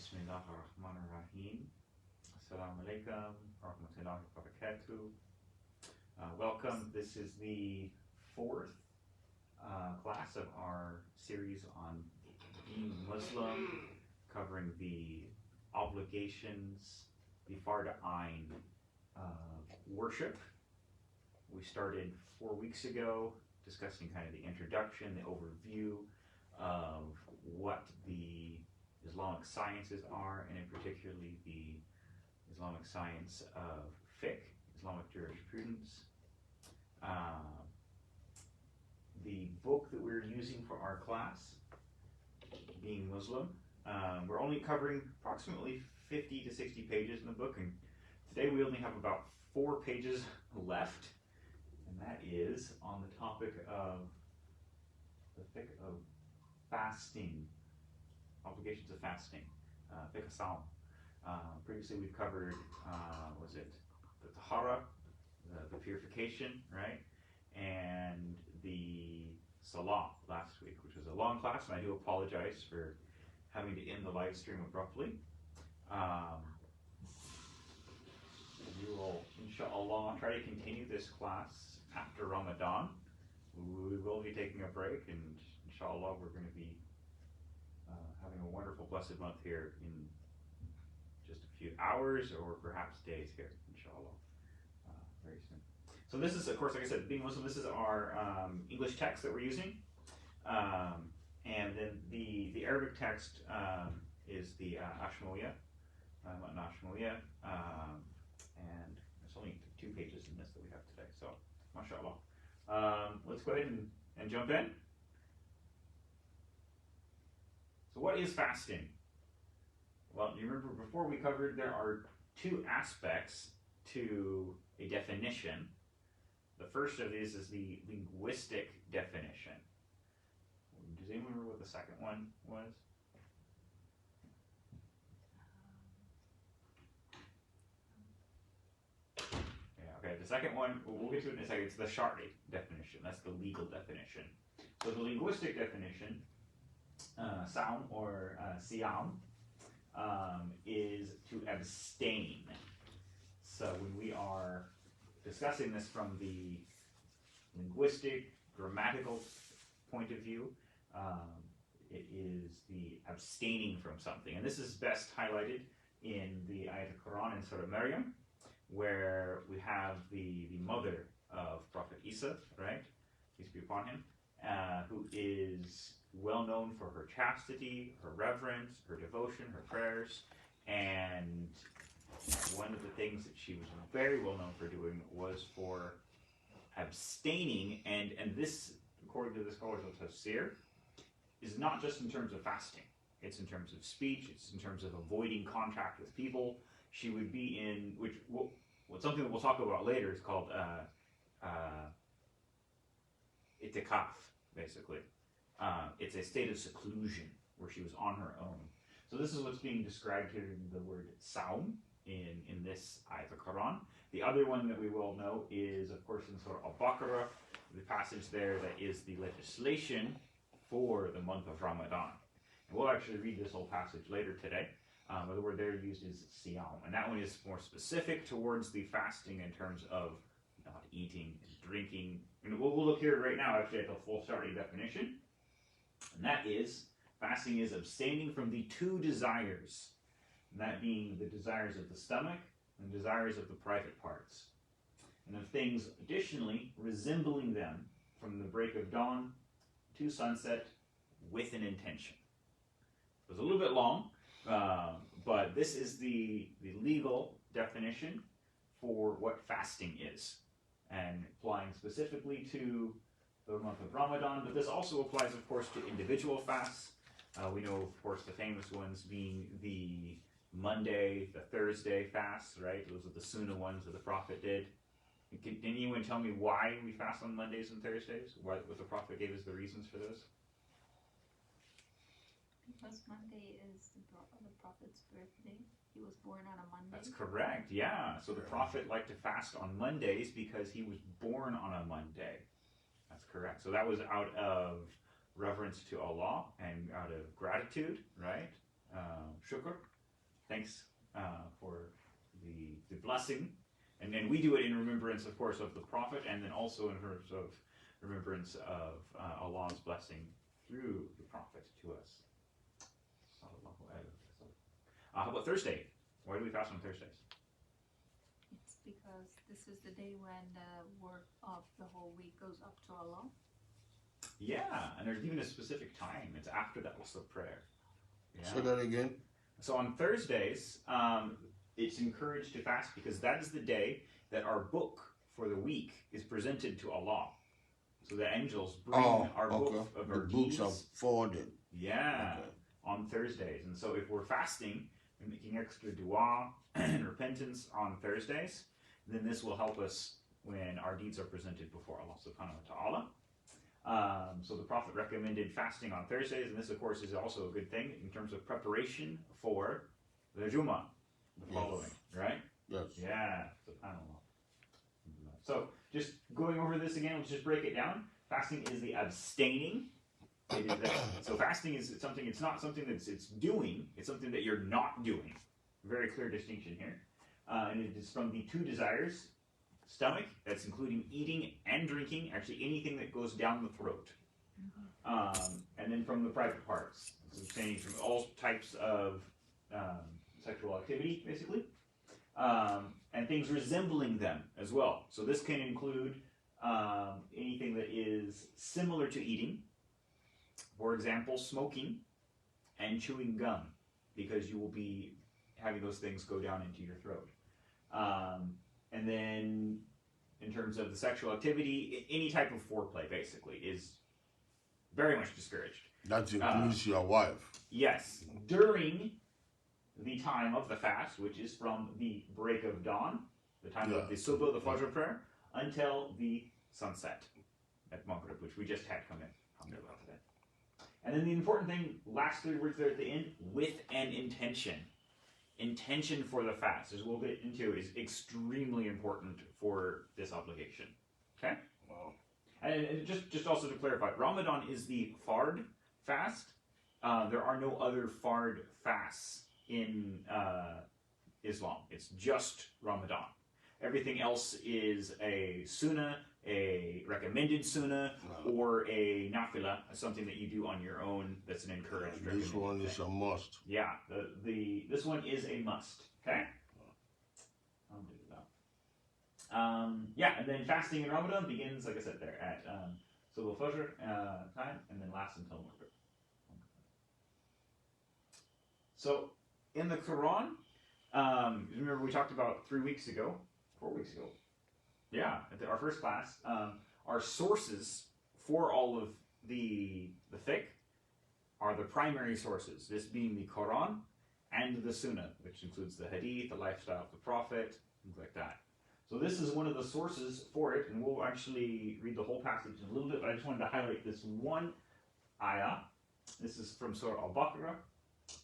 Bismillahirrahmanirrahim. Assalamu alaikum warahmatullahi wabarakatuh. Welcome. This is the fourth class of our series on being Muslim, covering the obligations, the Farda Ain worship. We started 4 weeks ago discussing kind of the introduction, the overview of what the Islamic sciences are, and in particularly the Islamic science of fiqh, Islamic jurisprudence. The book that we're using for our class, Being Muslim, we're only covering approximately 50 to 60 pages in the book, and today we only have about 4 pages left, and that is on the topic of the fiqh of fasting, obligations of fasting, fiqh as-sawm. Previously we've covered, was it the tahara, the purification, right? And the salah last week, which was a long class, and I do apologize for having to end the live stream abruptly. We will, InshaAllah, try to continue this class after Ramadan. We will be taking a break, and InshaAllah we're going to be having a wonderful blessed month here in just a few hours or perhaps days here, InshaAllah, very soon. So this is, of course, like I said, Being Muslim, this is our English text that we're using. And then the Arabic text is the Ashmoya, and there's only 2 pages in this that we have today, so mashallah. Let's go ahead and jump in. So what is fasting? Well, you remember before we covered there are 2 aspects to a definition. The first of these is the linguistic definition. Does anyone remember what the second one was? Yeah, okay, the second one, we'll get to it in a second, it's the Shar'i definition, that's the legal definition. So the linguistic definition, Sawm or Siyam, is to abstain. So when we are discussing this from the linguistic, grammatical point of view, it is the abstaining from something. And this is best highlighted in the Ayat al-Quran in Surah Maryam, where we have the mother of Prophet Isa, right? Peace be upon him, who is well known for her chastity, her reverence, her devotion, her prayers, and one of the things that she was very well known for doing was for abstaining, and this, according to the scholars of Tafsir, is not just in terms of fasting. It's in terms of speech, it's in terms of avoiding contact with people. She would be in, something that we'll talk about later is called itikaf, basically. It's a state of seclusion where she was on her own. So this is what's being described here in the word Sawm in this Ayat al-Quran. The other one that we will know is, of course, in Surah Al-Baqarah, the passage there that is the legislation for the month of Ramadan. And we'll actually read this whole passage later today. But the word there used is Siyam. And that one is more specific towards the fasting in terms of not eating and drinking. And we'll look here right now actually at the full Shar'i definition. And that is, fasting is abstaining from the 2 desires, that being the desires of the stomach and desires of the private parts, and of things additionally resembling them from the break of dawn to sunset with an intention. It was a little bit long, but this is the legal definition for what fasting is, and applying specifically to the month of Ramadan, but this also applies, of course, to individual fasts. We know, of course, the famous ones being the Monday, the Thursday fasts, right? Those are the Sunnah ones that the Prophet did. Can anyone tell me why we fast on Mondays and Thursdays? What the Prophet gave us the reasons for those? Because Monday is the Prophet's birthday. He was born on a Monday. That's correct, yeah. So the Prophet liked to fast on Mondays because he was born on a Monday. That's correct. So that was out of reverence to Allah and out of gratitude, right? Shukr, thanks for the blessing. And then we do it in remembrance, of course, of the Prophet, and then also in terms of remembrance of Allah's blessing through the Prophet to us. How about Thursday? Why do we fast on Thursdays? It's because this is the day when the work of the whole week goes up to Allah. Yeah, and there's even a specific time. It's after that also prayer. Yeah. Say that again. So on Thursdays, it's encouraged to fast because that is the day that our book for the week is presented to Allah. So the angels bring our book of our deeds. The books are forwarded. Yeah, on Thursdays. And so if we're fasting and making extra dua and repentance on Thursdays, then this will help us when our deeds are presented before Allah subhanahu wa ta'ala. So the Prophet recommended fasting on Thursdays, and this of course is also a good thing in terms of preparation for the Jummah, the following, right? Yes. Yeah, subhanAllah. So just going over this again, let's just break it down. Fasting is the abstaining. It is that, so fasting is something, it's not something that's it's doing, it's something that you're not doing. Very clear distinction here. And it is from the two desires, stomach, that's including eating and drinking, actually anything that goes down the throat. And then from the private parts, it's abstaining from all types of sexual activity, basically. And things resembling them as well. So this can include anything that is similar to eating. For example, smoking and chewing gum, because you will be having those things go down into your throat. And then in terms of the sexual activity, any type of foreplay basically is very much discouraged. That includes your wife. Yes, during the time of the fast, which is from the break of dawn, the time of the Subh, the Fajr prayer, until the sunset at Maghrib, which we just had come in. Alhamdulillah today. And then the important thing, last 3 words there at the end, with an intention. Intention for the fast, as we'll get into, is extremely important for this obligation. Okay? Wow. And just also to clarify, Ramadan is the Fard fast. There are no other Fard fasts in Islam. It's just Ramadan. Everything else is a sunnah, a recommended sunnah, or a nafila, something that you do on your own that's an encouraged. This one is a must. Yeah, this one is a must. Okay. Yeah, and then fasting in Ramadan begins, like I said, there at Subh al-Fajr time, and then lasts until Maghrib. So in the Quran, remember we talked about 4 weeks ago. Yeah, at our first class, our sources for all of the fiqh are the primary sources, this being the Quran and the Sunnah, which includes the Hadith, the lifestyle of the Prophet, things like that. So this is one of the sources for it, and we'll actually read the whole passage in a little bit, but I just wanted to highlight this one ayah. This is from Surah Al-Baqarah.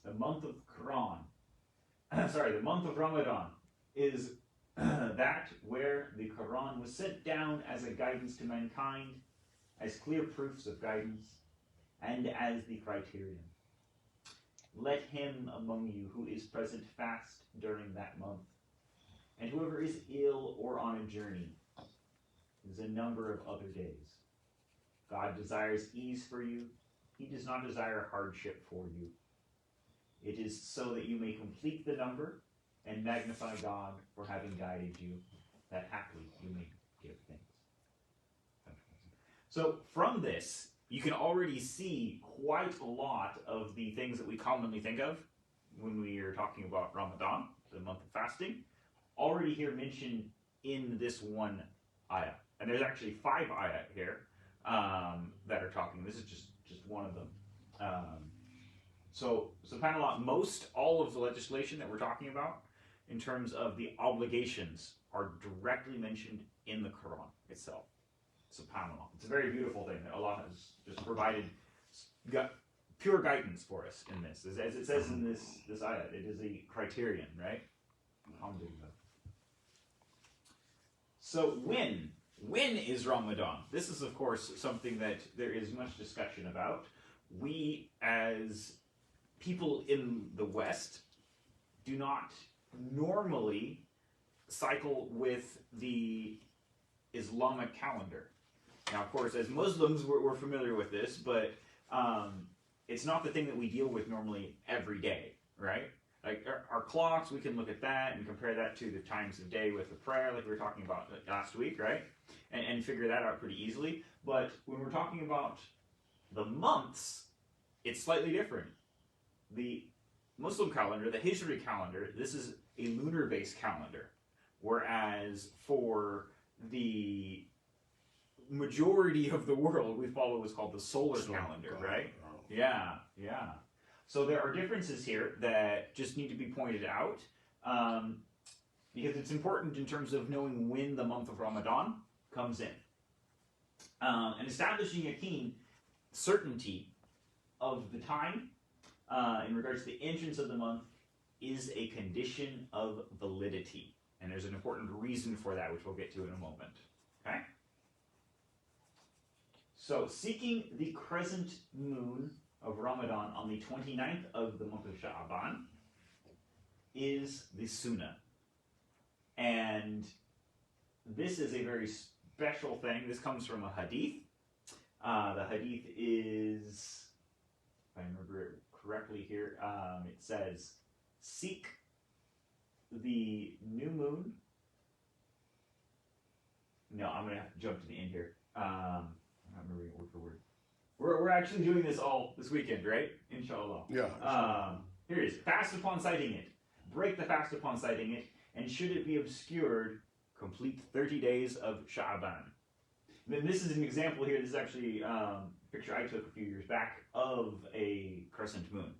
The month of Quran, the month of Ramadan is that where the Quran was sent down as a guidance to mankind, as clear proofs of guidance, and as the criterion. Let him among you who is present fast during that month, and whoever is ill or on a journey. There's a number of other days. God desires ease for you. He does not desire hardship for you. It is so that you may complete the number and magnify God for having guided you, that haply you may give thanks. So from this, you can already see quite a lot of the things that we commonly think of when we are talking about Ramadan, the month of fasting, already here mentioned in this one ayah. And there's actually 5 ayah here that are talking. This is just one of them. So subhanAllah, all of the legislation that we're talking about in terms of the obligations are directly mentioned in the Quran itself. SubhanAllah. It's a very beautiful thing that Allah has just provided pure guidance for us in this. As it says in this ayah, it is a criterion, right? Alhamdulillah. So when is Ramadan? This is, of course, something that there is much discussion about. We, as people in the West, do not normally cycle with the Islamic calendar. Now, of course, as Muslims, we're familiar with this, but it's not the thing that we deal with normally every day, right? Like our clocks, we can look at that and compare that to the times of day with the prayer, like we were talking about last week, right? And figure that out pretty easily. But when we're talking about the months, it's slightly different. The Muslim calendar, the Hijri calendar, this is a lunar-based calendar. Whereas for the majority of the world, we follow what's called the solar calendar, right? Yeah. So there are differences here that just need to be pointed out because it's important in terms of knowing when the month of Ramadan comes in. And establishing a keen certainty of the time in regards to the entrance of the month is a condition of validity. And there's an important reason for that, which we'll get to in a moment. Okay? So, seeking the crescent moon of Ramadan on the 29th of the month of Sha'aban is the sunnah. And this is a very special thing. This comes from a hadith. The hadith is, if I remember it correctly here, it says, seek the new moon. No, I'm going to have to jump to the end here. I'm not remembering it word for word. We're actually doing this all this weekend, right? InshaAllah. Yeah. Here it is. Fast upon sighting it. Break the fast upon sighting it. And should it be obscured, complete 30 days of Sha'aban. Then this is an example here. This is actually a picture I took a few years back of a crescent moon.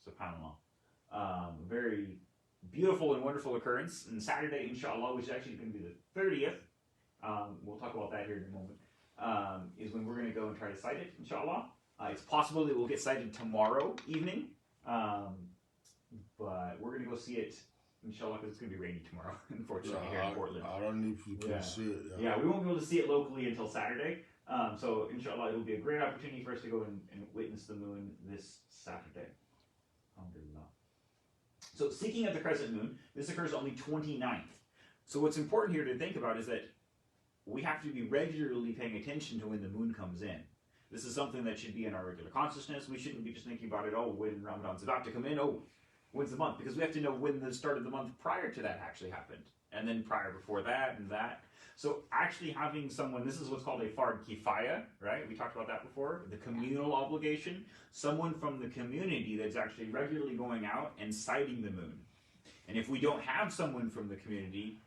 SubhanAllah. Very beautiful and wonderful occurrence. And Saturday, InshaAllah, which is actually going to be the 30th, we'll talk about that here in a moment, is when we're going to go and try to sight it, InshaAllah. It's possible that we'll get sighted tomorrow evening, but we're going to go see it, InshaAllah, because it's going to be rainy tomorrow, unfortunately, here in Portland. I don't know if you can see it. Yeah, we won't be able to see it locally until Saturday. So, InshaAllah, it will be a great opportunity for us to go and witness the moon this Saturday. Alhamdulillah. So, seeking of the crescent moon, this occurs on the 29th. So, what's important here to think about is that we have to be regularly paying attention to when the moon comes in. This is something that should be in our regular consciousness. We shouldn't be just thinking about it, oh, when Ramadan's about to come in, oh, when's the month? Because we have to know when the start of the month prior to that actually happened. And then prior before that and that. So actually having someone, this is what's called a fard kifaya, right? We talked about that before, the communal obligation. Someone from the community that's actually regularly going out and sighting the moon. And if we don't have someone from the community,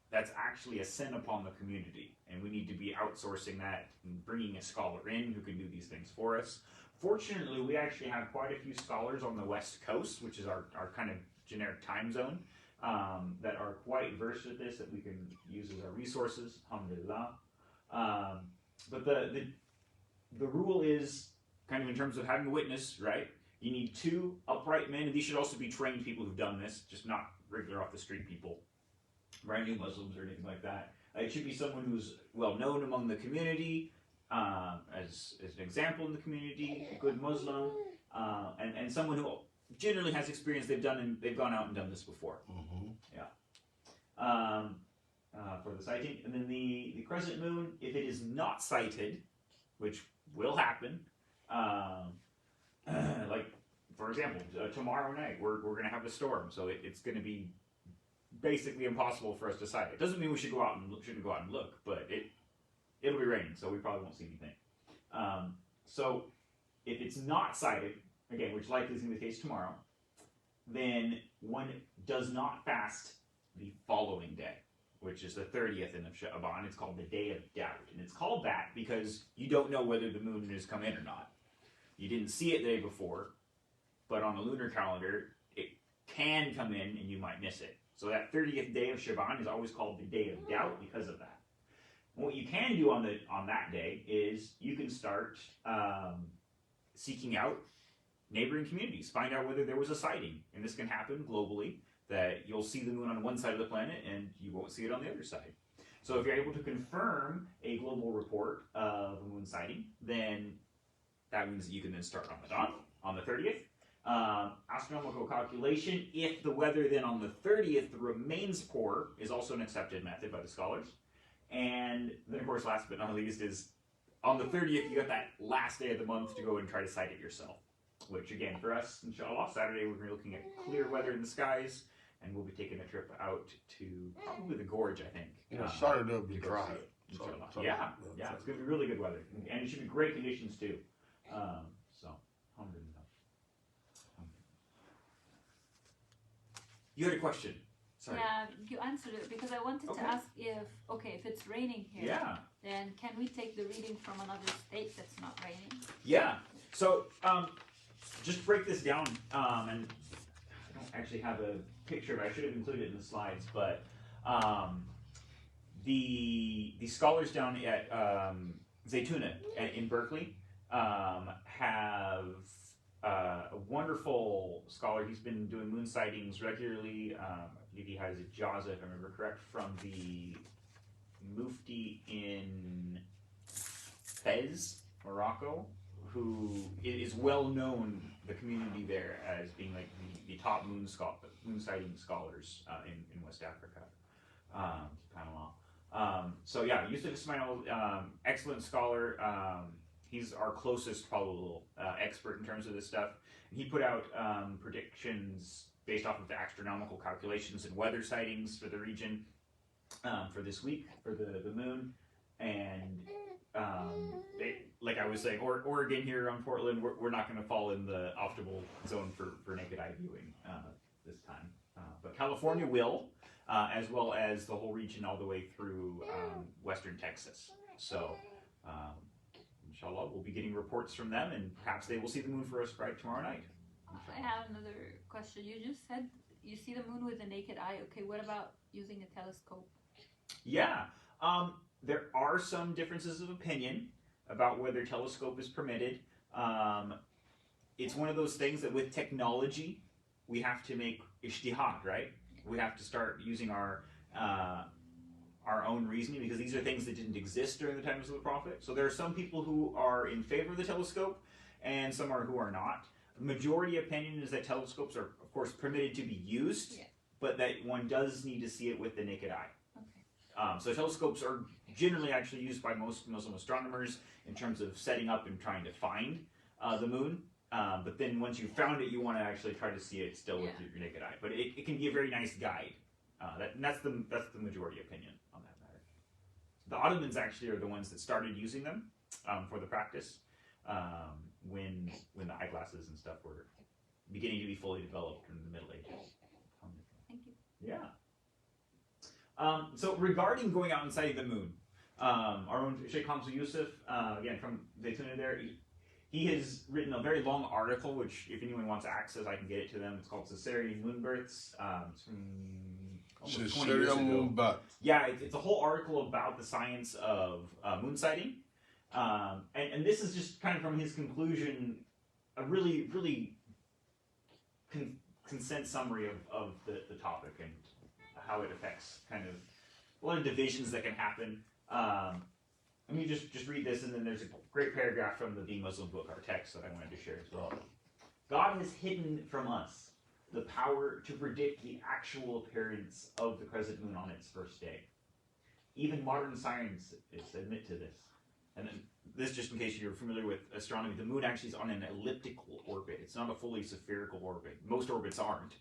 that's actually a sin upon the community. And we need to be outsourcing that and bringing a scholar in who can do these things for us. Fortunately, we actually have quite a few scholars on the West Coast, which is our kind of generic time zone, that are quite versed at this, that we can use as our resources, alhamdulillah. But the rule is, kind of in terms of having a witness, right? You need 2 upright men, and these should also be trained people who've done this, just not regular off the street people, brand new Muslims or anything like that. It should be someone who's well known among the community, as an example in the community, a good Muslim, and someone who generally has experience. They've gone out and done this before. Mm-hmm. Yeah. For the sighting, and then the crescent moon, if it is not sighted, which will happen, like for example, tomorrow night we're going to have a storm, so it's going to be basically impossible for us to sight it. Doesn't mean we shouldn't go out and look, but it'll be raining, so we probably won't see anything. So if it's not sighted, again, which likely is going to be the case tomorrow, then one does not fast the following day, which is the 30th of Sha'aban. It's called the Day of Doubt, and it's called that because you don't know whether the moon has come in or not. You didn't see it the day before, but on a lunar calendar, it can come in and you might miss it. So that 30th day of Sha'aban is always called the Day of Doubt because of that. And what you can do on that day is you can start seeking out neighboring communities, find out whether there was a sighting. And this can happen globally, that you'll see the moon on one side of the planet and you won't see it on the other side. So if you're able to confirm a global report of a moon sighting, then that means that you can then start Ramadan on the 30th. Astronomical calculation, if the weather then on the 30th remains poor, is also an accepted method by the scholars. And then, of course, last but not least is on the 30th, you got that last day of the month to go and try to sight it yourself. Which, again, for us, inshallah, Saturday we're going to be looking at clear weather in the skies, and we'll be taking a trip out to probably the gorge, I think. Saturday will be dry. Inshallah. Yeah, it's going to be really good weather. And it should be great conditions, too. So, alhamdulillah. You had a question. Sorry. Yeah, you answered it because I wanted to ask if it's raining here, then can we take the reading from another state that's not raining? Yeah. So, just break this down, and I don't actually have a picture, but I should have included it in the slides, but the scholars down at Zaytuna in Berkeley have a wonderful scholar. He's been doing moon sightings regularly. I believe he has ijaza, if I remember correct, from the Mufti in Fez, Morocco, who is well known, the community there, as being like the top moon sighting scholars in West Africa, subhanAllah. So yeah, Yusuf Ismail, excellent scholar. He's our closest probable expert in terms of this stuff. And he put out predictions based off of the astronomical calculations and weather sightings for the region for this week, for the moon. And like I was saying, Oregon here on Portland, we're not going to fall in the optimal zone for naked eye viewing this time. But California will, as well as the whole region all the way through western Texas. So, inshallah, we'll be getting reports from them, and perhaps they will see the moon for us bright tomorrow night. I have another question. You just said you see the moon with the naked eye. Okay, what about using a telescope? Yeah. There are some differences of opinion about whether telescope is permitted. It's one of those things that with technology, we have to make ijtihad, right? We have to start using our own reasoning, because these are things that didn't exist during the times of the Prophet. So there are some people who are in favor of the telescope, and some who are not. The majority opinion is that telescopes are, of course, permitted to be used, but that one does need to see it with the naked eye. Okay. So telescopes are generally actually used by most Muslim astronomers in terms of setting up and trying to find the moon. But then once you've found it, you want to actually try to see it still with your naked eye. But it can be a very nice guide. That's the majority opinion on that matter. The Ottomans actually are the ones that started using them for the practice when the eyeglasses and stuff were beginning to be fully developed in the Middle Ages. Thank you. Yeah. So regarding going out and sighting the moon, our own Sheikh Hamza Yusuf, again from Zaytuna there, he has written a very long article, which if anyone wants access, I can get it to them. It's called Caesarean Moon Births. It's from almost 20 years ago. Yeah, it's a whole article about the science of moon sighting. And this is just kind of from his conclusion, a really, really consent summary of the topic and how it affects kind of a lot of divisions that can happen. Let me just read this, and then there's a great paragraph from the Being Muslim book, our text, that I wanted to share as well. God has hidden from us the power to predict the actual appearance of the crescent moon on its first day. Even modern scientists admit to this. And then this, just in case you're familiar with astronomy, the moon actually is on an elliptical orbit. It's not a fully spherical orbit. Most orbits aren't.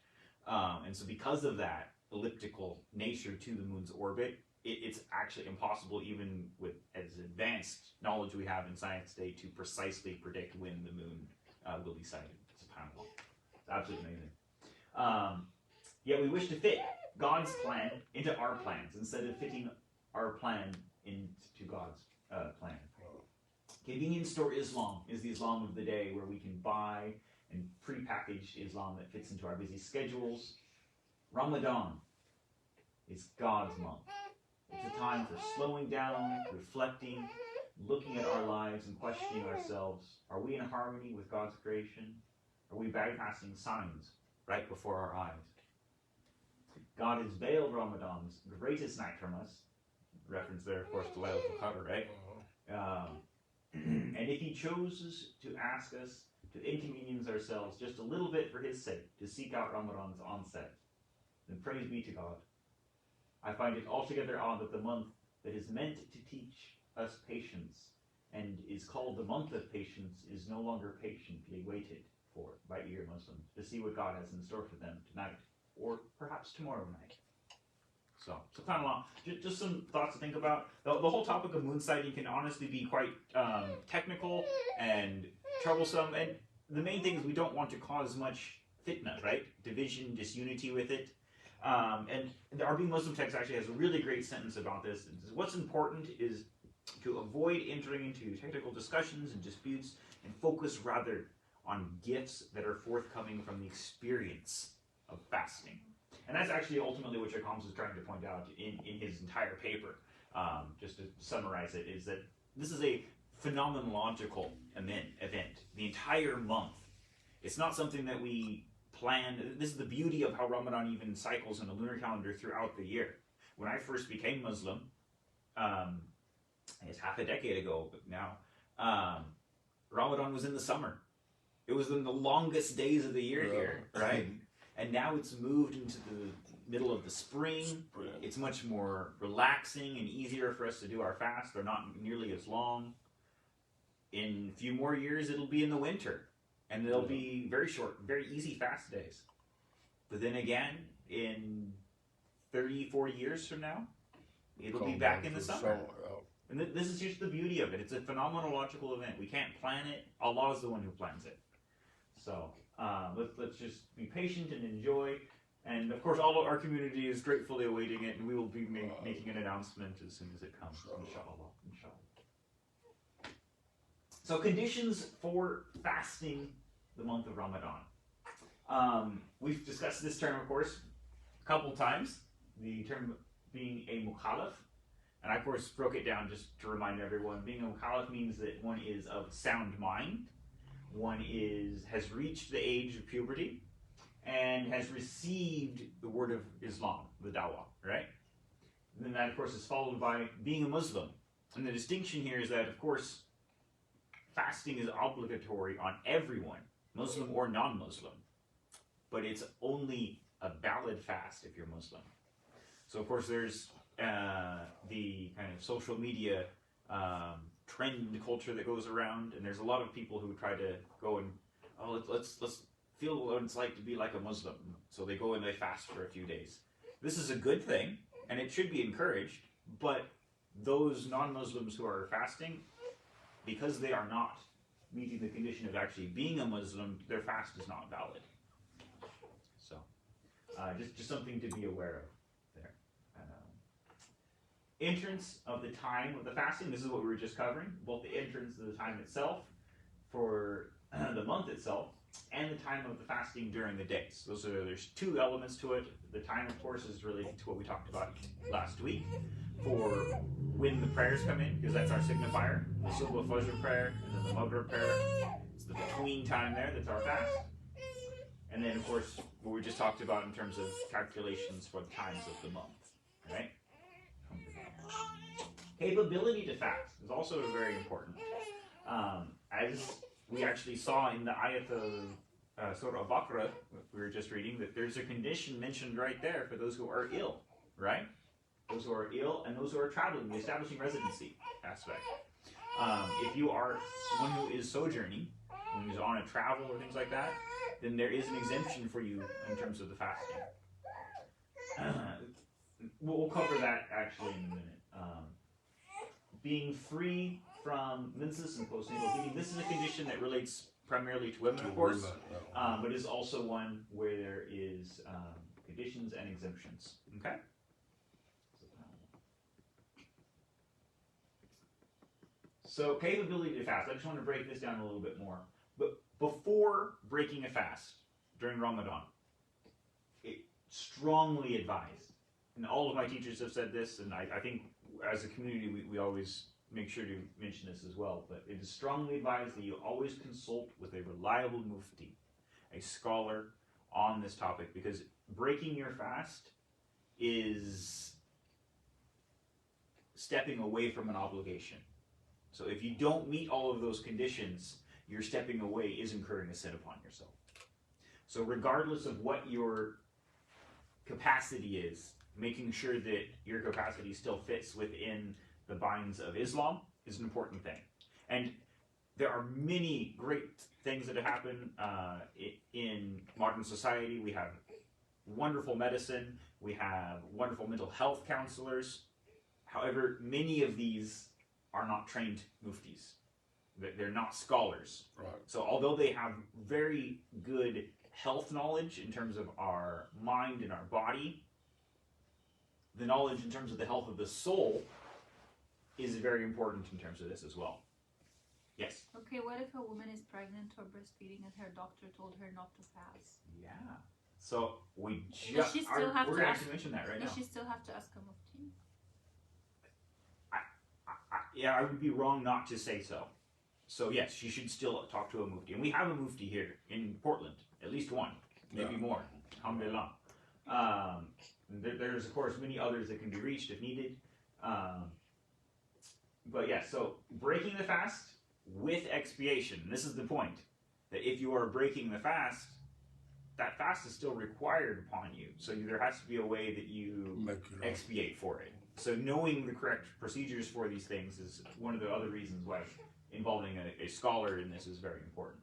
And so because of that elliptical nature to the moon's orbit, it's actually impossible, even with as advanced knowledge we have in science today, to precisely predict when the moon will be sighted. SubhanAllah. It's absolutely amazing. Yet we wish to fit God's plan into our plans instead of fitting our plan into God's plan. Convenience store Islam is the Islam of the day, where we can buy and pre-packaged Islam that fits into our busy schedules. Ramadan is God's month. It's a time for slowing down, reflecting, looking at our lives and questioning ourselves. Are we in harmony with God's creation? Are we bypassing signs right before our eyes? God has veiled Ramadan's greatest night from us. Reference there, of course, to Laylatul Qadr, right? And if he chooses to ask us to inconvenience ourselves just a little bit for his sake, to seek out Ramadan's onset, then praise be to God. I find it altogether odd that the month that is meant to teach us patience and is called the month of patience is no longer patiently waited for by eager Muslims to see what God has in store for them tonight or perhaps tomorrow night. So subhanAllah, just some thoughts to think about. The whole topic of moon sighting can honestly be quite technical and troublesome, and the main thing is we don't want to cause much fitna, right? Division, disunity with it. And the Arabic Muslim text actually has a really great sentence about this. It says, what's important is to avoid entering into technical discussions and disputes and focus rather on gifts that are forthcoming from the experience of fasting. And that's actually ultimately what Sheikh Hamza is trying to point out in his entire paper, just to summarize it, is that this is a phenomenological event. The entire month. It's not something that we plan. This is the beauty of how Ramadan even cycles in a lunar calendar throughout the year. When I first became Muslim, it's half a decade ago, but now, Ramadan was in the summer. It was in the longest days of the year here, right? And now it's moved into the middle of the spring. It's much more relaxing and easier for us to do our fast. They're not nearly as long. In a few more years, it'll be in the winter. And they'll be very short, very easy fast days. But then again, in 30, 40 years from now, it'll be back in the summer. And this is just the beauty of it. It's a phenomenological event. We can't plan it. Allah is the one who plans it. So let's just be patient and enjoy. And of course, all of our community is gratefully awaiting it, and we will be making an announcement as soon as it comes. InshaAllah. InshaAllah. So conditions for fasting the month of Ramadan. We've discussed this term, of course, a couple times. The term being a mukhalaf. And I, of course, broke it down just to remind everyone. Being a mukhalaf means that one is of sound mind. One has reached the age of puberty and has received the word of Islam, the dawah, right? And then that, of course, is followed by being a Muslim. And the distinction here is that, of course, fasting is obligatory on everyone, Muslim or non-Muslim. But it's only a valid fast if you're Muslim. So, of course, there's the kind of social media trend culture that goes around, and there's a lot of people who try to go and let's feel what it's like to be like a Muslim. So they go and they fast for a few days. This is a good thing, and it should be encouraged. But those non-Muslims who are fasting, because they are not meeting the condition of actually being a Muslim, their fast is not valid. So just something to be aware of. Entrance of the time of the fasting, this is what we were just covering, both the entrance of the time itself for the month itself and the time of the fasting during the days. There's two elements to it. The time, of course, is related to what we talked about last week for when the prayers come in, because that's our signifier, the Subh Fajr prayer and then the Maghrib prayer. It's the between time there that's our fast. And then, of course, what we just talked about in terms of calculations for the times of the month, right? Capability to fast is also very important. As we actually saw in the ayat of Surah Al-Baqarah, we were just reading, that there's a condition mentioned right there for those who are ill, right? Those who are ill and those who are traveling, the establishing residency aspect. If you are one who is sojourning, who is on a travel or things like that, then there is an exemption for you in terms of the fasting. We'll cover that actually in a minute. Being free from menses and postnatal bleeding. This is a condition that relates primarily to women, of course, but is also one where there is conditions and exemptions. Okay? So capability to fast. I just want to break this down a little bit more. But before breaking a fast during Ramadan, it's strongly advised, and all of my teachers have said this, and I think as a community we always make sure to mention this as well, but it is strongly advised that you always consult with a reliable mufti, a scholar on this topic, because breaking your fast is stepping away from an obligation. So if you don't meet all of those conditions, your stepping away is incurring a sin upon yourself. So regardless of what your capacity is, making sure that your capacity still fits within the binds of Islam is an important thing. And there are many great things that happen in modern society. We have wonderful medicine. We have wonderful mental health counselors. However, many of these are not trained muftis. They're not scholars. Right. So although they have very good health knowledge in terms of our mind and our body, the knowledge in terms of the health of the soul is very important in terms of this as well. Yes? Okay, what if a woman is pregnant or breastfeeding and her doctor told her not to fast? Yeah. So we Does she still have we're to going to ask, actually mention that right now. does she still have to ask a mufti? Yeah, I would be wrong not to say so. So yes, she should still talk to a mufti. And we have a mufti here in Portland, at least one, maybe more. Alhamdulillah. There's of course many others that can be reached if needed. But yeah, so breaking the fast with expiation. This is the point, that if you are breaking the fast, that fast is still required upon you. So there has to be a way that you expiate for it. So knowing the correct procedures for these things is one of the other reasons why involving a scholar in this is very important.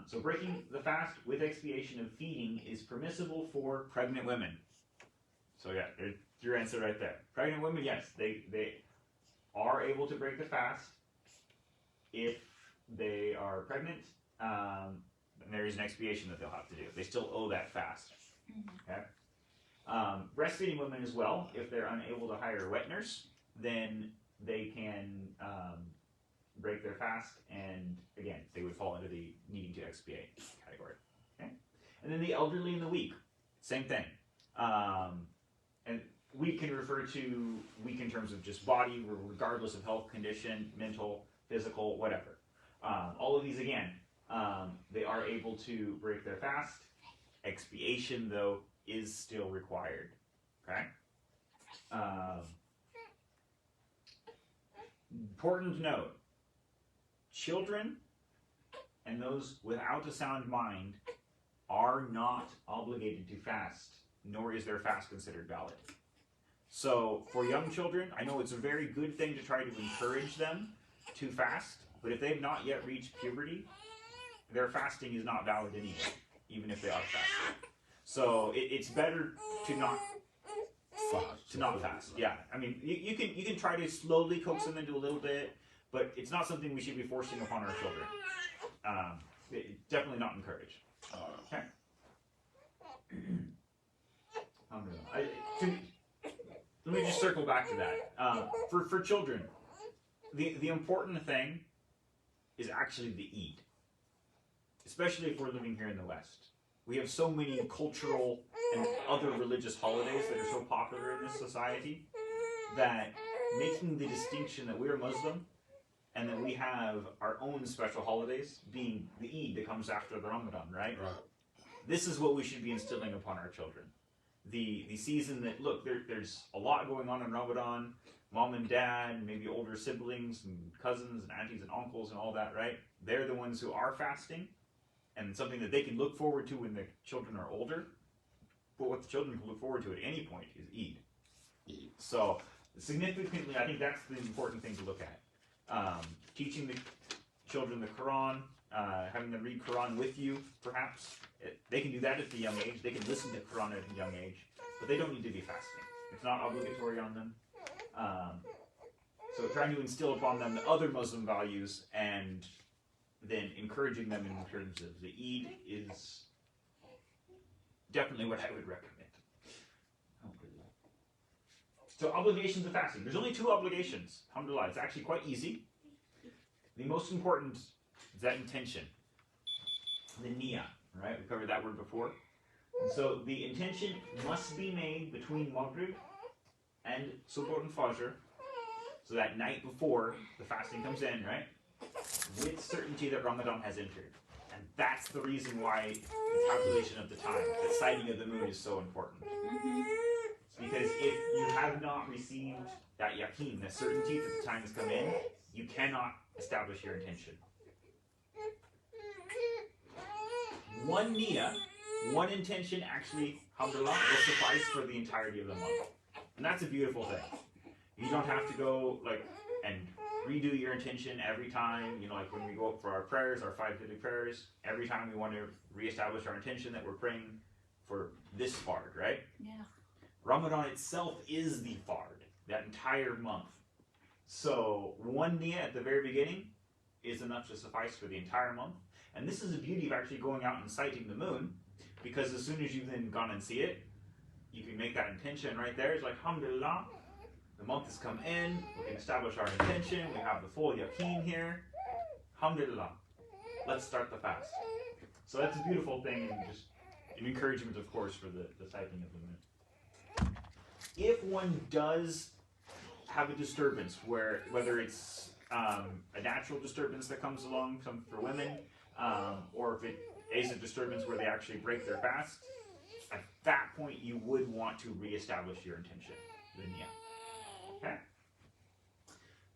So breaking the fast with expiation of feeding is permissible for pregnant women. So yeah, there's your answer right there. Pregnant women, yes, they are able to break the fast if they are pregnant. And there is an expiation that they'll have to do. They still owe that fast. Okay. Breastfeeding women as well, if they're unable to hire a wet nurse, then they can break their fast, and again, they would fall into the needing to expiate category. Okay? And then the elderly and the weak, same thing. And weak can refer to weak in terms of just body, regardless of health condition, mental, physical, whatever. All of these, again, they are able to break their fast. Expiation, though, is still required. Okay? Important to note, children and those without a sound mind are not obligated to fast, nor is their fast considered valid. So for young children, I know it's a very good thing to try to encourage them to fast, but if they've not yet reached puberty, their fasting is not valid anyway, even if they are fasting. So it's better to not fast. Yeah, I mean, you can try to slowly coax them into a little bit, but it's not something we should be forcing upon our children. Definitely not encouraged. Okay. Let me just circle back to that. For children, the important thing is actually the Eid, especially if we're living here in the West. We have so many cultural and other religious holidays that are so popular in this society that making the distinction that we're Muslim and that we have our own special holidays, being the Eid that comes after the Ramadan, right? This is what we should be instilling upon our children. The season that, look, there's a lot going on in Ramadan, mom and dad, maybe older siblings and cousins and aunties and uncles and all that, right? They're the ones who are fasting, and something that they can look forward to when the children are older. But what the children can look forward to at any point is Eid. So significantly, I think that's the important thing to look at. Teaching the children the Quran, having them read Quran with you, perhaps. They can do that at a young age. They can listen to Quran at a young age, but they don't need to be fasting. It's not obligatory on them. So trying to instill upon them the other Muslim values and then encouraging them in terms of the Eid is definitely what I would recommend. So obligations of fasting. There's only 2 obligations. Alhamdulillah. It's actually quite easy. The most important is that intention. The niyyah. Right? We covered that word before. And so the intention must be made between Maghrib and Subh and Fajr. So that night before the fasting comes in, right? With certainty that Ramadan has entered. And that's the reason why the calculation of the time, the sighting of the moon is so important. It's because if you have not received that yaqeen, the certainty that the time has come in, you cannot establish your intention. one niyyah, one intention actually, alhamdulillah, will suffice for the entirety of the month. And that's a beautiful thing. You don't have to go like and redo your intention every time. You know, like when we go up for our prayers, our 5 daily prayers, every time we want to reestablish our intention that we're praying for this fard, right? Yeah. Ramadan itself is the fard, that entire month. So one niyyah at the very beginning is enough to suffice for the entire month. And this is the beauty of actually going out and sighting the moon, because as soon as you've then gone and see it, you can make that intention right there. It's like, alhamdulillah, the month has come in, we can establish our intention, we have the full yaqeen here. Alhamdulillah, let's start the fast. So that's a beautiful thing, and just an encouragement, of course, for the sighting of the moon. If one does have a disturbance, whether it's a natural disturbance that comes along, some for women, or if it is a disturbance where they actually break their fast, at that point you would want to reestablish your intention, the niyyah. Okay?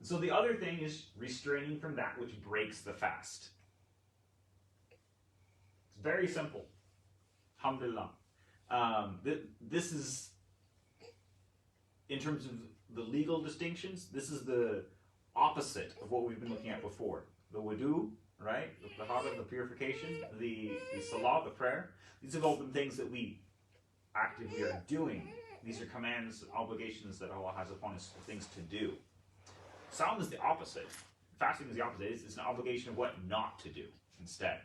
So the other thing is restraining from that which breaks the fast. It's very simple. Alhamdulillah. This is, in terms of the legal distinctions, this is the opposite of what we've been looking at before. The wudu, right? The tahara, the purification, the salah, the prayer. These have all been things that we actively are doing. These are commands, obligations that Allah has upon us, things to do. Saum is the opposite. Fasting is the opposite. It's an obligation of what not to do instead.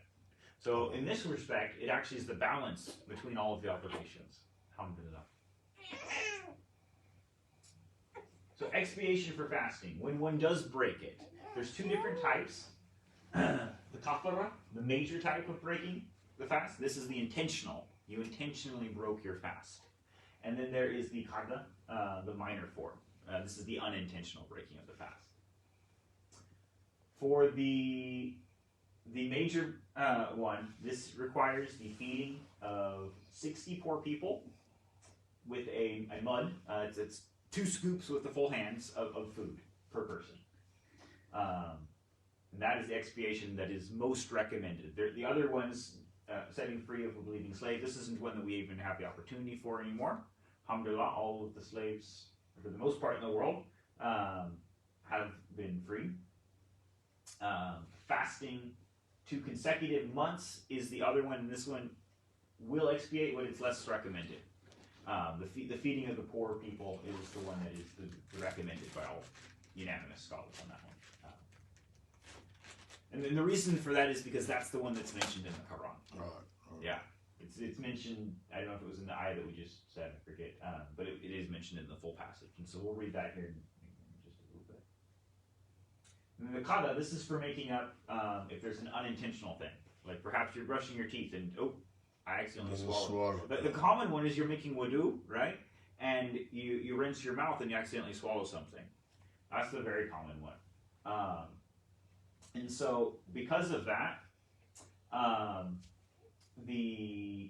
So in this respect, it actually is the balance between all of the obligations. Alhamdulillah. So expiation for fasting, when one does break it, there's 2 different types. The kafara, the major type of breaking the fast. This is the intentional. You intentionally broke your fast. And then there is the qada, the minor form. This is the unintentional breaking of the fast. For the major one, this requires the feeding of 60 poor people with a mud. It's 2 scoops with the full hands of food per person. And that is the expiation that is most recommended. The other ones, setting free of a bleeding slave, this isn't one that we even have the opportunity for anymore. Alhamdulillah, all of the slaves, for the most part in the world, have been free. Fasting 2 consecutive months is the other one, and this one will expiate, but it's less recommended. The feeding of the poor people is the one that is the recommended by all unanimous scholars on that one. And then the reason for that is because that's the one that's mentioned in the Quran. Right. Yeah, it's mentioned. I don't know if it was in the ayah that we just said. I forget, but it is mentioned in the full passage. And so we'll read that here in just a little bit. And then the qada, this is for making up if there's an unintentional thing, like perhaps you're brushing your teeth and I accidentally swallowed. The common one is you're making wudu, right? And you rinse your mouth and you accidentally swallow something. That's the very common one. And so because of that, the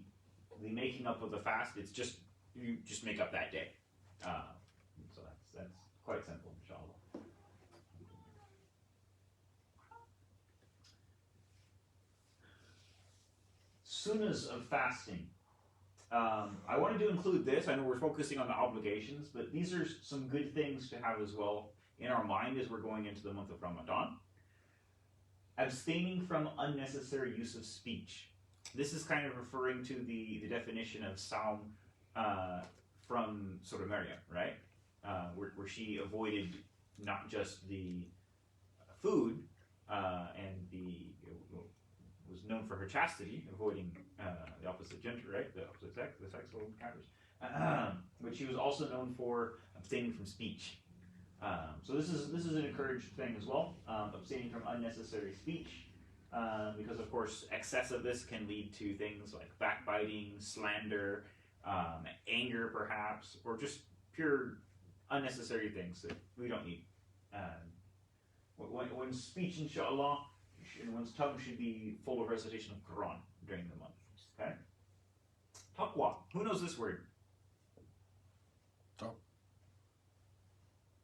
making up of the fast, it's just, you just make up that day. So that's quite simple, inshallah. Sunnahs of fasting. I wanted to include this. I know we're focusing on the obligations, but these are some good things to have as well in our mind as we're going into the month of Ramadan. Abstaining from unnecessary use of speech. This is kind of referring to the definition of Saum from Surah Maryam, right? Where she avoided not just the food and was known for her chastity, avoiding the opposite gender, right? The opposite sex, the sexual encounters. But she was also known for abstaining from speech. So this is an encouraged thing as well, abstaining from unnecessary speech, because of course excess of this can lead to things like backbiting, slander, anger perhaps, or just pure unnecessary things that we don't need. When speech, inshaAllah, one's tongue should be full of recitation of Quran during the month. Okay? Taqwa. Who knows this word?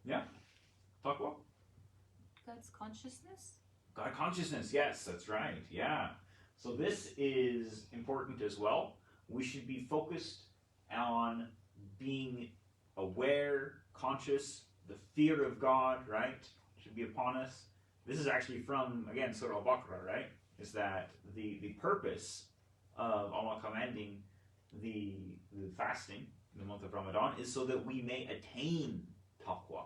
Yeah? Taqwa? God's consciousness? God consciousness, yes, that's right. Yeah. So this is important as well. We should be focused on being aware, conscious, the fear of God, right, should be upon us. This is actually from, again, Surah Al-Baqarah, right? Is that the purpose of Allah commanding the fasting in the month of Ramadan is so that we may attain taqwa.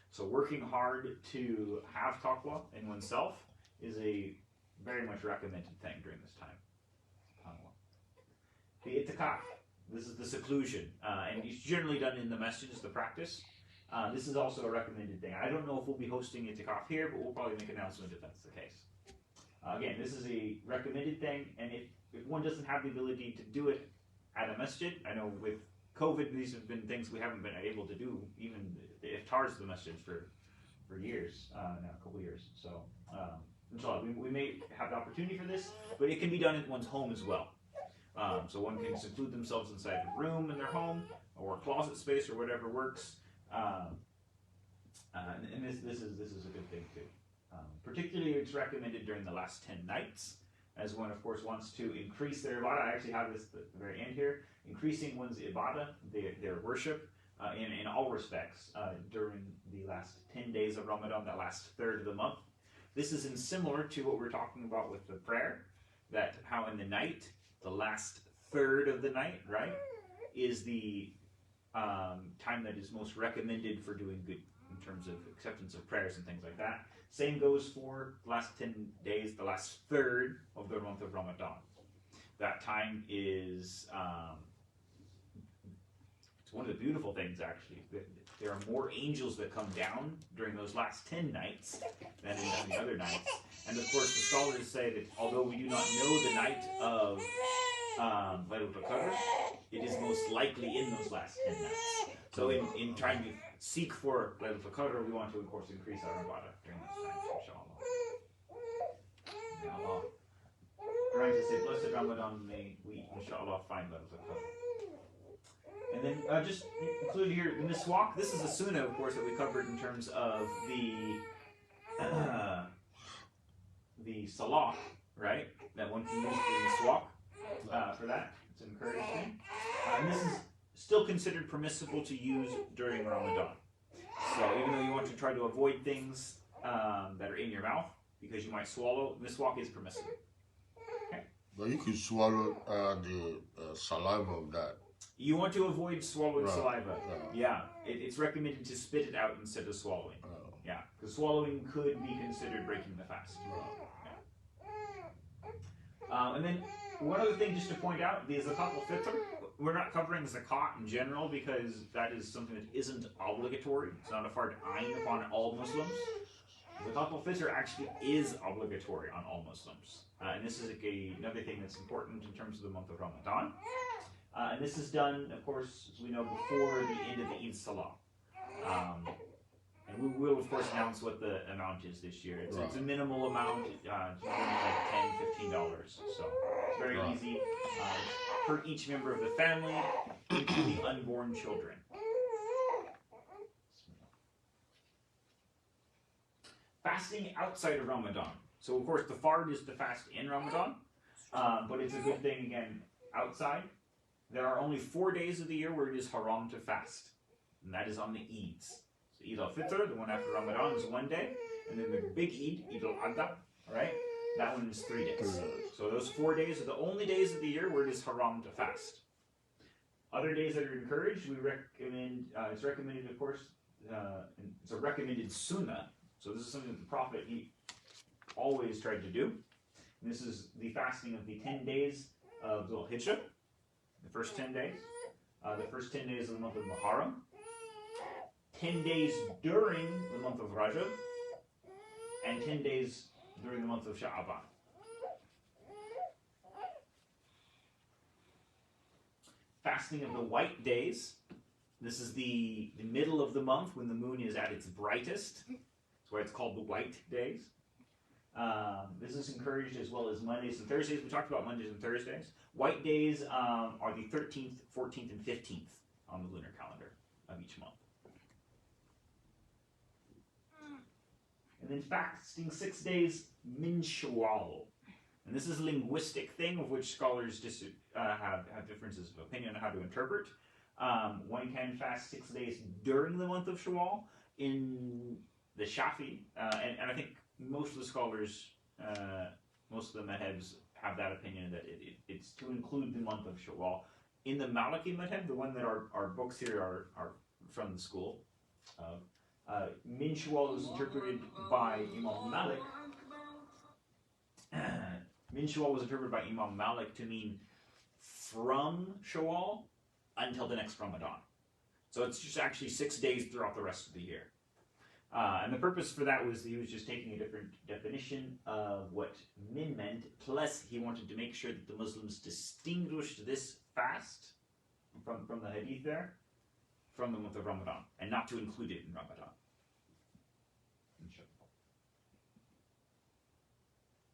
So working hard to have taqwa in oneself is a very much recommended thing during this time. The itikaf, this is the seclusion, and it's generally done in the masjid as the practice. This is also a recommended thing. I don't know if we'll be hosting itikaf here, but we'll probably make an announcement if that's the case. Again, this is a recommended thing, and if one doesn't have the ability to do it at a masjid, I know with COVID, these have been things we haven't been able to do, even the iftars of the masjid for years, now a couple years. So, inshallah, we may have the opportunity for this, but it can be done in one's home as well. So one can seclude themselves inside a room in their home, or a closet space, or whatever works. And this is a good thing too. Particularly, it's recommended during the last 10 nights, as one, of course, wants to increase their ibadah. I actually have this at the very end here. Increasing one's ibadah, their worship, in all respects, during the last 10 days of Ramadan, that last third of the month. This is similar to what we're talking about with the prayer, that how in the night, the last third of the night, right, is the time that is most recommended for doing good in terms of acceptance of prayers and things like that. Same goes for the last 10 days, the last third of the month of Ramadan. That time is, it's one of the beautiful things actually. There are more angels that come down during those last 10 nights than in the other nights. And of course the scholars say that although we do not know the night of Laylatul Qadr, it is most likely in those last 10 nights. So in trying to seek for Laylatul Qadr, we want to of course increase our ibadah during this time, inshallah. May Allah grant us a blessed Ramadan, may we inshallah find Laylatul Qadr. And then just included here in this walk, this is a sunnah, of course, that we covered in terms of the salah, right? That one can use in this walk for that. It's an encouraged thing. And this is still considered permissible to use during Ramadan. So even though you want to try to avoid things that are in your mouth because you might swallow, this walk is permissible. Okay? But you can swallow the saliva of that. You want to avoid swallowing saliva. Yeah, it's recommended to spit it out instead of swallowing. Yeah, because swallowing could be considered breaking the fast. Yeah. And then one other thing just to point out, the Zakat al-Fitr, we're not covering Zakat in general because that is something that isn't obligatory. It's not a fard ayn upon all Muslims. Zakat al-Fitr actually is obligatory on all Muslims. And this is another thing that's important in terms of the month of Ramadan. And this is done, of course, as we know, before the end of the Eid Salah. And we will, of course, announce what the amount is this year. It's a minimal amount, it's like $10, $15. So it's very easy for each member of the family, including unborn children. Fasting outside of Ramadan. So, of course, the fard is to fast in Ramadan, but it's a good thing, again, outside. There are only 4 days of the year where it is haram to fast, and that is on the Eids. So Eid al-Fitr, the one after Ramadan, is 1 day, and then the big Eid, Eid al-Adha, right? That one is 3 days. So those 4 days are the only days of the year where it is haram to fast. Other days that are encouraged, we recommend, it's recommended, of course, it's a recommended sunnah. So this is something that the Prophet, he always tried to do. And this is the fasting of the 10 days of Dhul Hijjah. The first 10 days. The first 10 days of the month of Muharram. 10 days during the month of Rajab. And 10 days during the month of Sha'aban. Fasting of the white days. This is the middle of the month when the moon is at its brightest. That's why it's called the white days. This is encouraged as well as Mondays and Thursdays. We talked about Mondays and Thursdays. White days are the 13th, 14th, and 15th on the lunar calendar of each month. And then fasting 6 days min Shawwal. And this is a linguistic thing of which scholars have differences of opinion on how to interpret. One can fast 6 days during the month of Shawwal in the Shafi, and I think most of the scholars, most of the madhabs have that opinion that it's to include the month of Shawwal. In the Maliki madhab, the one that our books here are from the school of, Min Shawwal was interpreted by Imam Malik. Min Shawwal was interpreted by Imam Malik to mean from Shawwal until the next Ramadan. So it's just actually 6 days throughout the rest of the year. And the purpose for that was he was just taking a different definition of what min meant, plus he wanted to make sure that the Muslims distinguished this fast from the hadith there, from the month of Ramadan, and not to include it in Ramadan.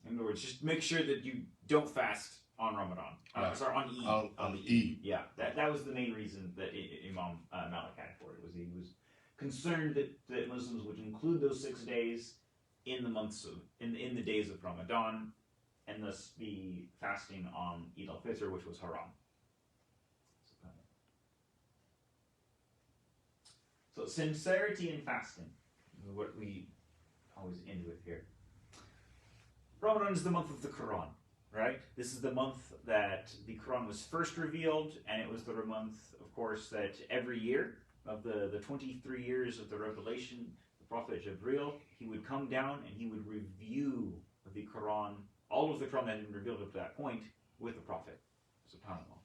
In other words, just make sure that you don't fast on Ramadan. Sorry, on Eid. On Eid. Yeah, that was the main reason that Imam Malik had for it. Was he was concerned that Muslims would include those 6 days in the months of in the days of Ramadan, and thus be fasting on Eid al-Fitr, which was haram. So sincerity in fasting is what we always end with here. Ramadan is the month of the Quran, right? This is the month that the Quran was first revealed, and it was the month, of course, that every year of the 23 years of the revelation, the Prophet Jibreel, he would come down and he would review the Quran, all of the Quran that had been revealed up to that point, with the Prophet, subhanAllah.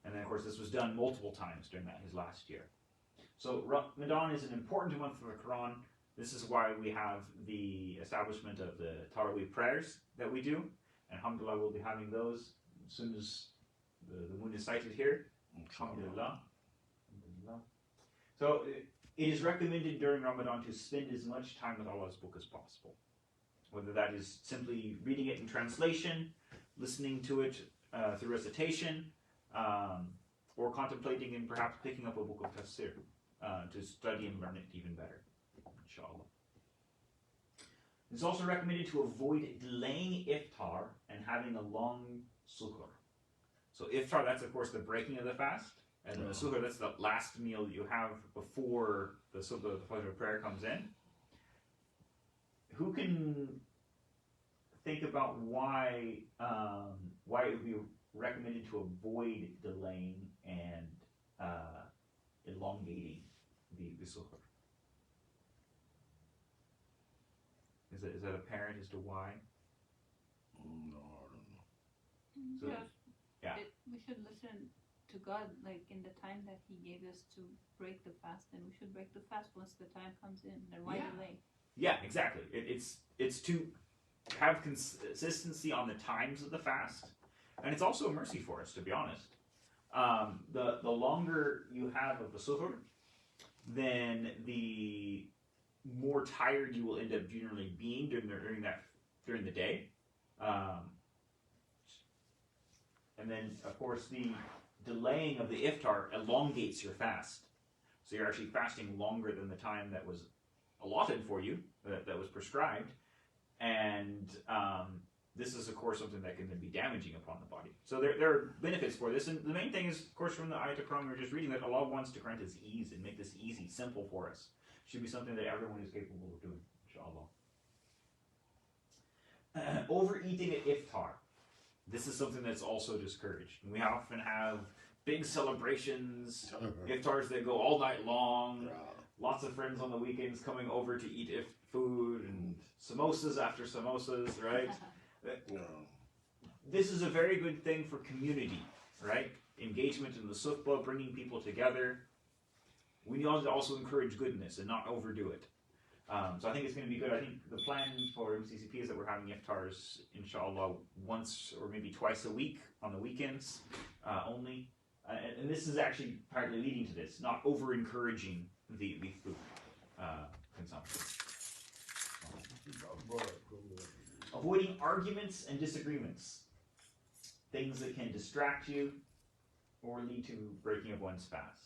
And then, of course, this was done multiple times during his last year. So Ramadan is an important month for the Quran. This is why we have the establishment of the Taraweeh prayers that we do. And alhamdulillah, we'll be having those as soon as the moon is sighted here. Alhamdulillah. So it is recommended during Ramadan to spend as much time with Allah's book as possible. Whether that is simply reading it in translation, listening to it through recitation, or contemplating and perhaps picking up a book of tafsir to study and learn it even better. InshaAllah. It's also recommended to avoid delaying iftar and having a long suhoor. So iftar, that's of course the breaking of the fast, and the suhoor, that's the last meal that you have before the Fajr prayer comes in. Who can think about why it would be recommended to avoid delaying and elongating the suhoor? Is that apparent as to why? No, I don't know. So, yeah. We should listen to God, like in the time that He gave us to break the fast, and we should break the fast once the time comes in. Then why delay? Yeah, exactly. It's to have consistency on the times of the fast, and it's also a mercy for us, to be honest. The longer you have of the suhoor, then the more tired you will end up generally being during the day, and then of course the delaying of the iftar elongates your fast, so you're actually fasting longer than the time that was allotted for you, that was prescribed, and this is of course something that can be damaging upon the body. So there are benefits for this, and the main thing is, of course, from the Ayat al-Quran we were just reading, that Allah wants to grant us ease and make this easy, simple for us. Should be something that everyone is capable of doing, inshallah. Overeating at iftar. This is something that's also discouraged. And we often have big celebrations, iftars that go all night long, lots of friends on the weekends coming over to eat food, and samosas after samosas, right? This is a very good thing for community, right? Engagement in the sukhbah, bringing people together. We need to also encourage goodness and not overdo it. So I think it's going to be good. I think the plan for MCCP is that we're having iftars, inshallah, once or maybe twice a week on the weekends only. And this is actually partly leading to this, not over-encouraging the food consumption. Avoiding arguments and disagreements. Things that can distract you or lead to breaking of one's fast.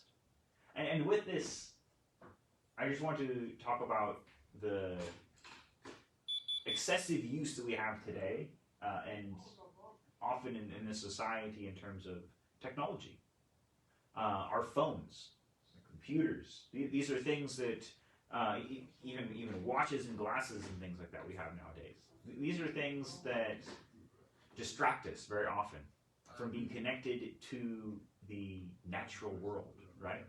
And with this, I just want to talk about the excessive use that we have today and often in this society in terms of technology. Our phones, computers, these are things that even watches and glasses and things like that we have nowadays. These are things that distract us very often from being connected to the natural world, right?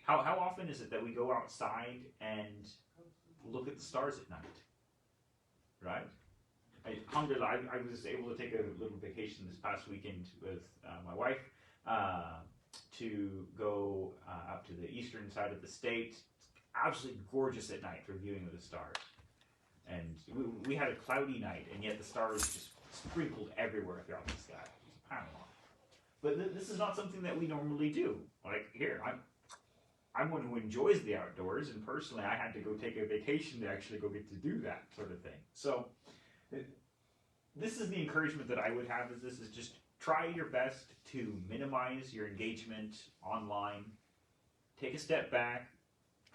How often is it that we go outside and look at the stars at night, right? Alhamdulillah, I was able to take a little vacation this past weekend with my wife to go out to the eastern side of the state. It's absolutely gorgeous at night for viewing of the stars. And we had a cloudy night, and yet the stars just sprinkled everywhere throughout the sky. SubhanAllah. But this is not something that we normally do. Like here, I'm one who enjoys the outdoors, and personally, I had to go take a vacation to actually go get to do that sort of thing. So this is the encouragement that I would have, is just try your best to minimize your engagement online. Take a step back.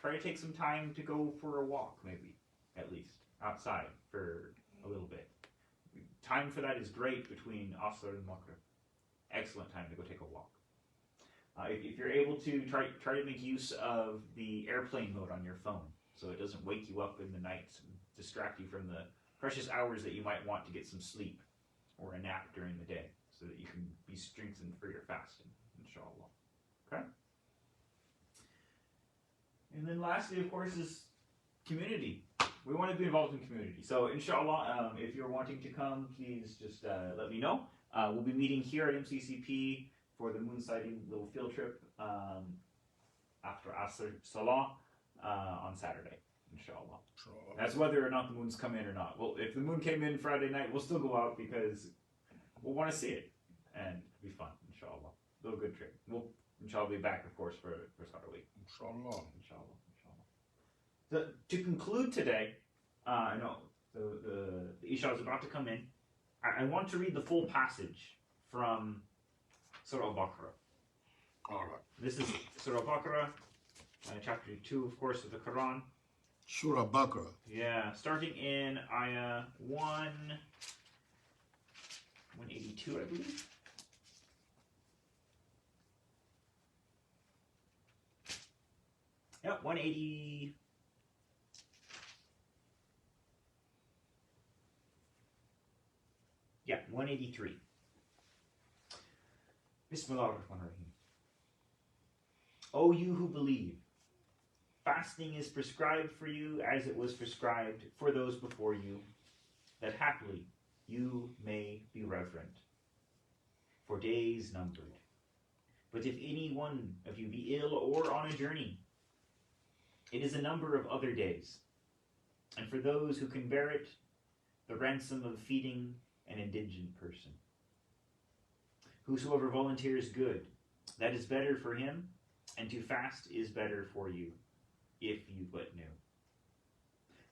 Try to take some time to go for a walk, maybe, at least, outside for a little bit. Time for that is great between Asr and Maghrib. Excellent time to go take a walk. If you're able to, try to make use of the airplane mode on your phone so it doesn't wake you up in the night and distract you from the precious hours that you might want to get some sleep or a nap during the day so that you can be strengthened for your fasting, inshallah. Okay? And then lastly, of course, is community. We want to be involved in community. So inshallah, if you're wanting to come, please just let me know. We'll be meeting here at MCCP for the moon sighting little field trip after Asr Salah on Saturday, inshallah. That's whether or not the moon's come in or not. Well, if the moon came in Friday night, we'll still go out because we'll want to see it and it'll be fun, inshallah. A little good trip. We'll inshallah be back, of course, for Saturday. Inshallah. Inshallah. So, to conclude today, I know the Isha is about to come in. I want to read the full passage from Surah Al-Baqarah. All right. This is Surah Al-Baqarah, chapter 2, of course, of the Quran. Surah Baqarah. Yeah, starting in ayah 182, I believe. Yep, 180. Yeah, 183. Bismillah ar-Rahman ar-Rahim. O you who believe, fasting is prescribed for you as it was prescribed for those before you, that haply you may be reverent. For days numbered. But if any one of you be ill or on a journey, it is a number of other days. And for those who can bear it, the ransom of feeding an indigent person. Whosoever volunteers good, that is better for him, and to fast is better for you, if you but knew.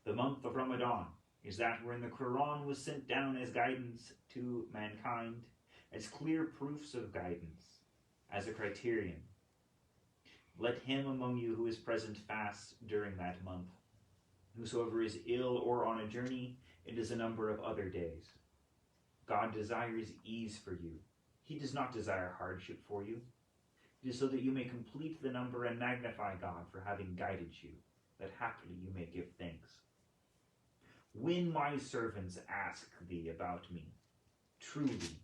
The month of Ramadan is that wherein the Quran was sent down as guidance to mankind, as clear proofs of guidance, as a criterion. Let him among you who is present fast during that month. Whosoever is ill or on a journey, it is a number of other days. God desires ease for you. He does not desire hardship for you. It is so that you may complete the number and magnify God for having guided you, that haply you may give thanks. When my servants ask thee about me, truly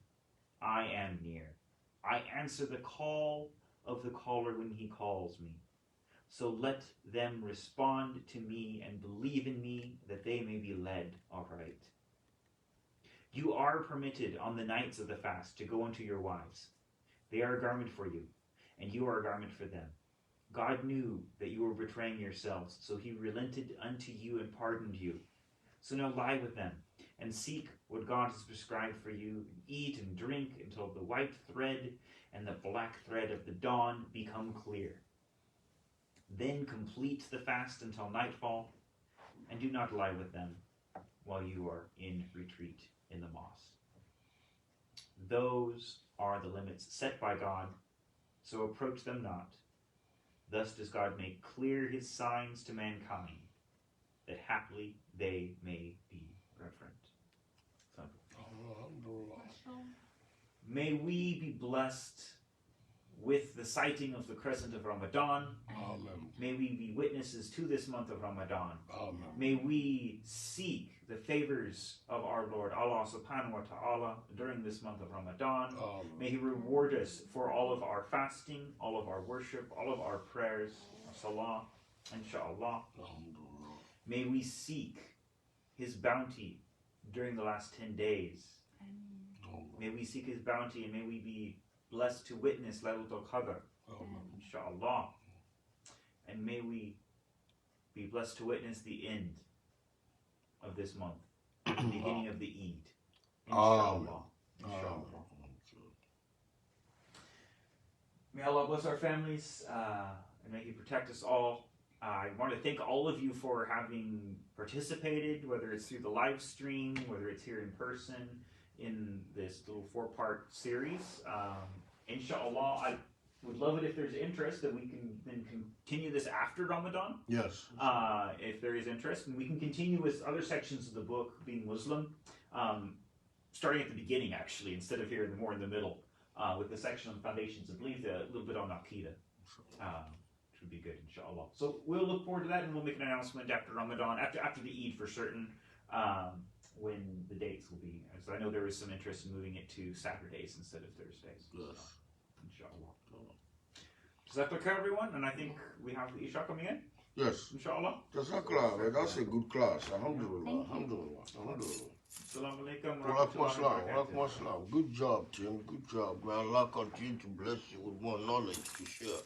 I am near. I answer the call of the caller when he calls me. So let them respond to me and believe in me, that they may be led aright. You are permitted on the nights of the fast to go unto your wives. They are a garment for you, and you are a garment for them. God knew that you were betraying yourselves, so he relented unto you and pardoned you. So now lie with them, and seek what God has prescribed for you, and eat and drink until the white thread and the black thread of the dawn become clear. Then complete the fast until nightfall, and do not lie with them while you are in retreat in the mosque. Those are the limits set by God, so approach them not. Thus does God make clear his signs to mankind, that haply they may be reverent. So, May we be blessed with the sighting of the crescent of Ramadan. Amen. May we be witnesses to this month of Ramadan. Amen. May we seek the favors of our Lord Allah subhanahu wa ta'ala during this month of Ramadan. Amen. May He reward us for all of our fasting, all of our worship, all of our prayers, salah, InshaAllah. May we seek His bounty during the last 10 days. May we seek His bounty and may we be blessed to witness Laylatul Qadr, InshaAllah. And may we be blessed to witness the end of this month, the beginning of the Eid, InshaAllah. InshaAllah. May Allah bless our families and may He protect us all. I want to thank all of you for having participated, whether it's through the live stream, whether it's here in person, in this little 4-part series. InshaAllah, I would love it if there's interest that we can then continue this after Ramadan. Yes. If there is interest, and we can continue with other sections of the book, being Muslim, starting at the beginning actually, instead of here more in the middle, with the section on foundations of belief, a little bit on Aqidah. Which would be good, inshallah. So we'll look forward to that, and we'll make an announcement after Ramadan, after the Eid for certain, when the dates will be. So I know there is some interest in moving it to Saturdays instead of Thursdays. Yes. So, inshallah. Does that look everyone? And I think we have the Isha coming in. Yes. Inshallah. Jazakallah, that's a good class. Alhamdulillah. Alhamdulillah. Alhamdulillah. Assalamu alaikum. Walaikum assalam. Good job, Tim. Good job. May Allah continue to bless you with more knowledge to share.